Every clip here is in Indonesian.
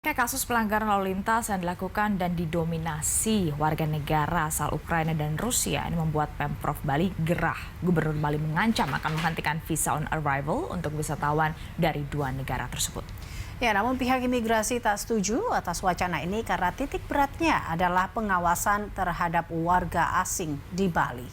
Kasus pelanggaran lalu lintas yang dilakukan dan didominasi warga negara asal Ukraina dan Rusia ini membuat Pemprov Bali gerah. Gubernur Bali mengancam akan menghentikan visa on arrival untuk wisatawan dari dua negara tersebut. Ya, namun pihak imigrasi tak setuju atas wacana ini karena titik beratnya adalah pengawasan terhadap warga asing di Bali.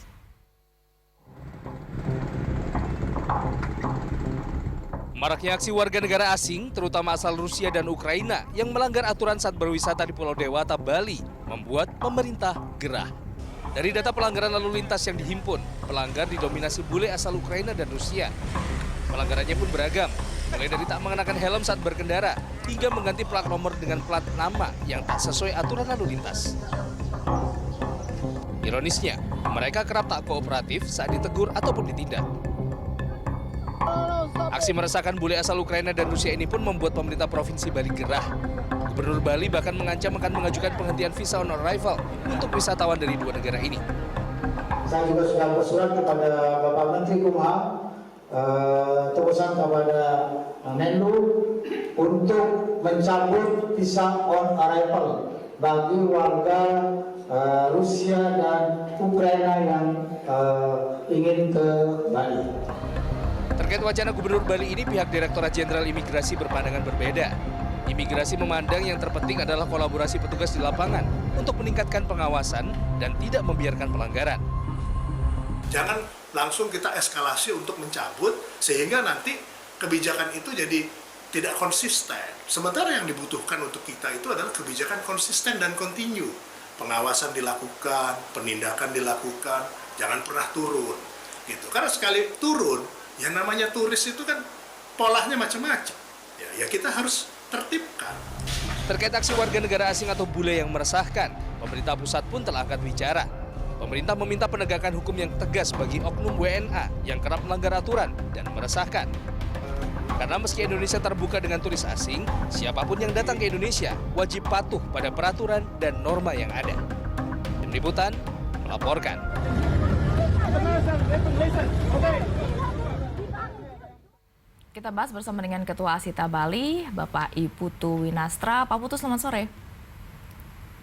Maraknya aksi warga negara asing, terutama asal Rusia dan Ukraina, yang melanggar aturan saat berwisata di Pulau Dewata, Bali, membuat pemerintah gerah. Dari data pelanggaran lalu lintas yang dihimpun, pelanggar didominasi bule asal Ukraina dan Rusia. Pelanggarannya pun beragam, mulai dari tak mengenakan helm saat berkendara, hingga mengganti plat nomor dengan plat nama yang tak sesuai aturan lalu lintas. Ironisnya, mereka kerap tak kooperatif saat ditegur ataupun ditindak. Aksi meresahkan bule asal Ukraina dan Rusia ini pun membuat pemerintah Provinsi Bali gerah. Gubernur Bali bahkan mengancam akan mengajukan penghentian visa on arrival untuk wisatawan dari dua negara ini. Saya juga sudah bersurat kepada Bapak Menteri Kumham, terusan kepada Menlu untuk mencabut visa on arrival bagi warga Rusia dan Ukraina yang ingin ke Bali. Terkait wacana Gubernur Bali ini, pihak Direktorat Jenderal Imigrasi berpandangan berbeda. Imigrasi memandang yang terpenting adalah kolaborasi petugas di lapangan untuk meningkatkan pengawasan dan tidak membiarkan pelanggaran. Jangan langsung kita eskalasi untuk mencabut, sehingga nanti kebijakan itu jadi tidak konsisten. Sementara yang dibutuhkan untuk kita itu adalah kebijakan konsisten dan kontinu. Pengawasan dilakukan, penindakan dilakukan, jangan pernah turun. Gitu. Karena sekali turun, yang namanya turis itu kan polanya macam-macam. Ya kita harus tertibkan. Terkait aksi warga negara asing atau bule yang meresahkan, pemerintah pusat pun telah angkat bicara. Pemerintah meminta penegakan hukum yang tegas bagi oknum WNA yang kerap melanggar aturan dan meresahkan. Karena meski Indonesia terbuka dengan turis asing, siapapun yang datang ke Indonesia wajib patuh pada peraturan dan norma yang ada. Tim Liputan melaporkan. Kita bahas bersama dengan Ketua Asita Bali, Bapak Iputu Winastra. Pak Putu, selamat sore.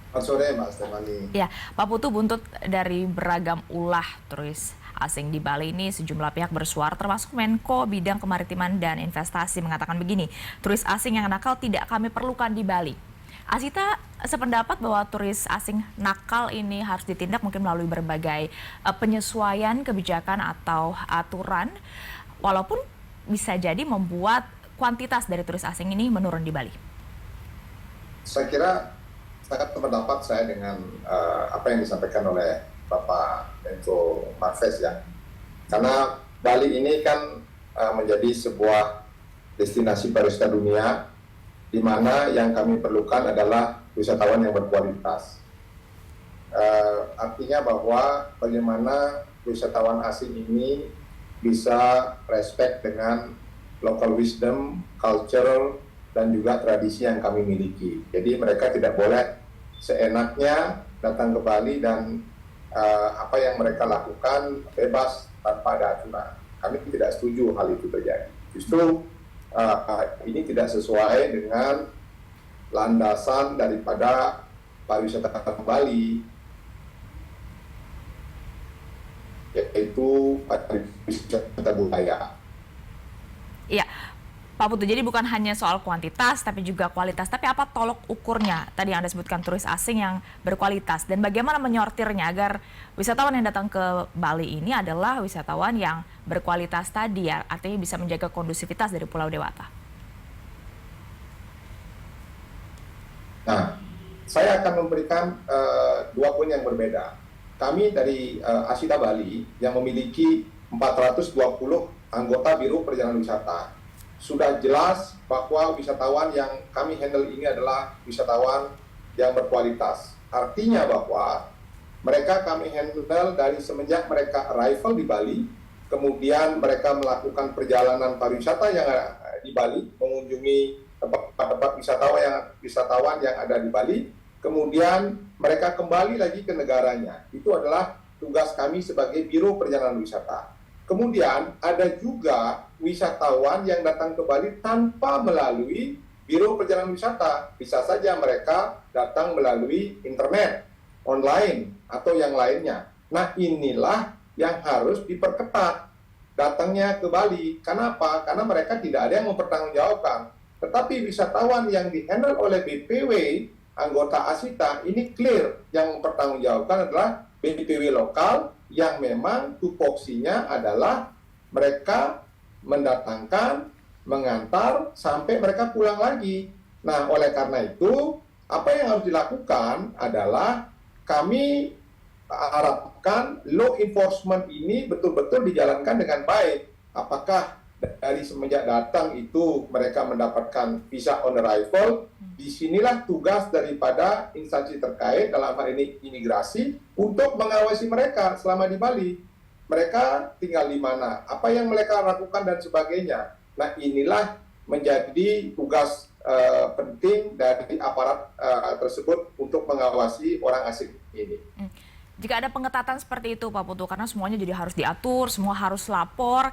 Selamat sore, Mbak Stefani. Ya, Pak Putu, buntut dari beragam ulah turis asing di Bali ini, sejumlah pihak bersuara, termasuk Menko Bidang Kemaritiman dan Investasi mengatakan begini, turis asing yang nakal tidak kami perlukan di Bali. Asita sependapat bahwa turis asing nakal ini harus ditindak mungkin melalui berbagai penyesuaian kebijakan atau aturan, walaupun bisa jadi membuat kuantitas dari turis asing ini menurun di Bali. Saya kira sangat pendapat saya dengan apa yang disampaikan oleh Bapak Menko Marves ya. Karena Bali ini kan menjadi sebuah destinasi pariwisata dunia di mana yang kami perlukan adalah wisatawan yang berkualitas. Artinya bahwa bagaimana wisatawan asing ini bisa respect dengan local wisdom, culture, dan juga tradisi yang kami miliki. Jadi mereka tidak boleh seenaknya datang ke Bali dan apa yang mereka lakukan bebas tanpa ada aturan. Kami tidak setuju hal itu terjadi. Justru ini tidak sesuai dengan landasan daripada pariwisata Bali, yaitu pariwisata budaya. Iya, Pak Putu, jadi bukan hanya soal kuantitas, tapi juga kualitas. Tapi apa tolok ukurnya? Tadi Anda sebutkan turis asing yang berkualitas. Dan bagaimana menyortirnya agar wisatawan yang datang ke Bali ini adalah wisatawan yang berkualitas tadi, ya, artinya bisa menjaga kondusivitas dari Pulau Dewata. Nah, saya akan memberikan dua poin yang berbeda. Kami dari Asita Bali yang memiliki 420 anggota Biro Perjalanan Wisata. Sudah jelas bahwa wisatawan yang kami handle ini adalah wisatawan yang berkualitas. Artinya bahwa mereka kami handle dari semenjak mereka arrival di Bali, kemudian mereka melakukan perjalanan pariwisata yang di Bali, mengunjungi tempat-tempat wisatawan yang ada di Bali, kemudian mereka kembali lagi ke negaranya. Itu adalah tugas kami sebagai Biro Perjalanan Wisata. Kemudian ada juga wisatawan yang datang ke Bali tanpa melalui Biro Perjalanan Wisata. Bisa saja mereka datang melalui internet, online, atau yang lainnya. Nah, inilah yang harus diperketat datangnya ke Bali. Kenapa? Karena mereka tidak ada yang mempertanggungjawabkan. Tetapi wisatawan yang dihandle oleh BPW, anggota ASITA, ini clear. Yang mempertanggungjawabkan adalah BPW lokal yang memang tupoksinya adalah mereka mendatangkan, mengantar, sampai mereka pulang lagi. Nah, oleh karena itu, apa yang harus dilakukan adalah kami harapkan law enforcement ini betul-betul dijalankan dengan baik. Apakah dari semenjak datang itu mereka mendapatkan visa on arrival, disinilah tugas daripada instansi terkait, dalam hal ini imigrasi, untuk mengawasi mereka selama di Bali. Mereka tinggal di mana, apa yang mereka lakukan dan sebagainya. Nah, inilah menjadi tugas penting dari aparat tersebut untuk mengawasi orang asing ini. Jika ada pengetatan seperti itu, Pak Putu, karena semuanya jadi harus diatur, semua harus lapor,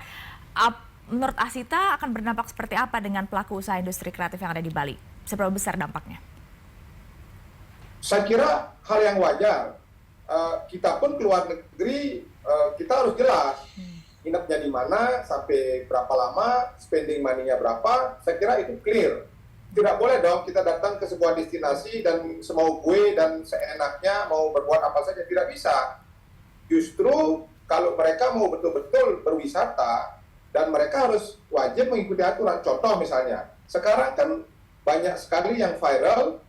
menurut Asita akan berdampak seperti apa dengan pelaku usaha industri kreatif yang ada di Bali? Seberapa besar dampaknya? Saya kira hal yang wajar. Kita pun keluar negeri, kita harus jelas inapnya di mana, sampai berapa lama, spending money-nya berapa, saya kira itu clear. Tidak boleh dong kita datang ke sebuah destinasi dan semau gue dan seenaknya mau berbuat apa saja, tidak bisa. Justru kalau mereka mau betul-betul berwisata, dan mereka harus wajib mengikuti aturan. Contoh misalnya, sekarang kan banyak sekali yang viral,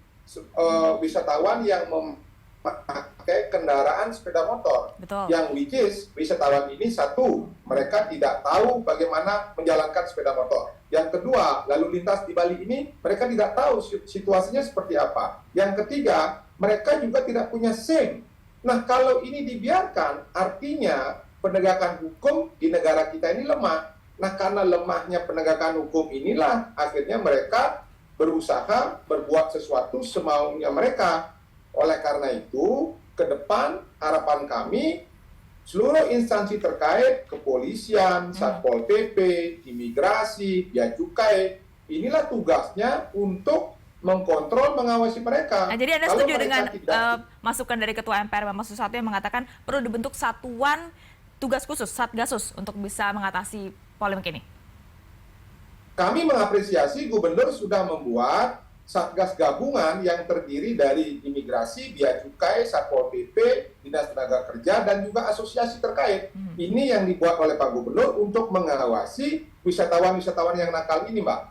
wisatawan yang memakai kendaraan sepeda motor. Betul. Yang which is wisatawan ini, satu, mereka tidak tahu bagaimana menjalankan sepeda motor. Yang kedua, lalu lintas di Bali ini mereka tidak tahu situasinya seperti apa. Yang ketiga, mereka juga tidak punya SIM. Nah, kalau ini dibiarkan, artinya penegakan hukum di negara kita ini lemah. Nah, karena lemahnya penegakan hukum inilah akhirnya mereka berusaha berbuat sesuatu semaunya mereka. Oleh karena itu, ke depan harapan kami seluruh instansi terkait, kepolisian, Satpol PP, imigrasi, bea cukai, inilah tugasnya untuk mengkontrol, mengawasi mereka. Nah, jadi Anda Kalau setuju mereka dengan tidak- masukan dari Ketua MPR Bambang Susatyo yang mengatakan perlu dibentuk satuan tugas khusus, Satgasus, untuk bisa mengatasi polemik ini? Kami mengapresiasi gubernur sudah membuat Satgas gabungan yang terdiri dari imigrasi, bea cukai, Satpol PP, Dinas Tenaga Kerja, dan juga asosiasi terkait. Ini yang dibuat oleh Pak Gubernur untuk mengawasi wisatawan-wisatawan yang nakal ini, Mbak.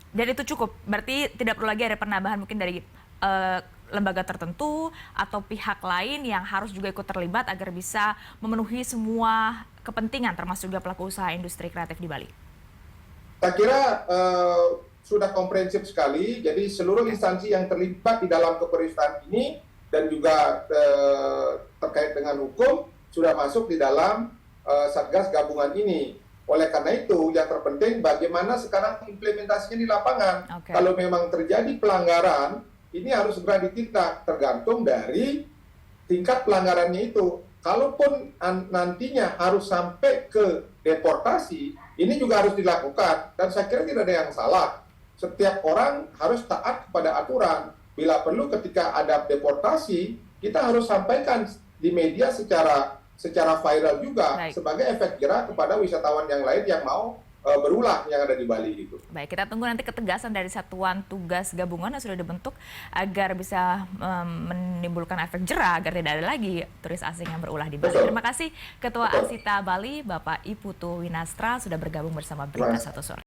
Dan itu cukup, berarti tidak perlu lagi ada penambahan mungkin dari lembaga tertentu atau pihak lain yang harus juga ikut terlibat agar bisa memenuhi semua kepentingan termasuk juga pelaku usaha industri kreatif di Bali? Saya kira sudah komprehensif sekali, jadi seluruh instansi yang terlibat di dalam keperiwisatan ini dan juga terkait dengan hukum sudah masuk di dalam Satgas gabungan ini. Oleh karena itu, yang terpenting bagaimana sekarang implementasinya di lapangan. Okay. Kalau memang terjadi pelanggaran, ini harus segera ditindak, tergantung dari tingkat pelanggarannya itu. Kalaupun nantinya harus sampai ke deportasi, ini juga harus dilakukan. Dan saya kira tidak ada yang salah. Setiap orang harus taat kepada aturan. Bila perlu ketika ada deportasi, kita harus sampaikan di media secara viral juga. Baik. Sebagai efek jerah kepada wisatawan yang lain yang mau berulah yang ada di Bali itu. Baik, kita tunggu nanti ketegasan dari satuan tugas gabungan yang sudah dibentuk agar bisa menimbulkan efek jerah agar tidak ada lagi turis asing yang berulah di Bali. Betul. Terima kasih Ketua Asita Bali, Bapak I Putu Winastra sudah bergabung bersama Berita Satu Sore.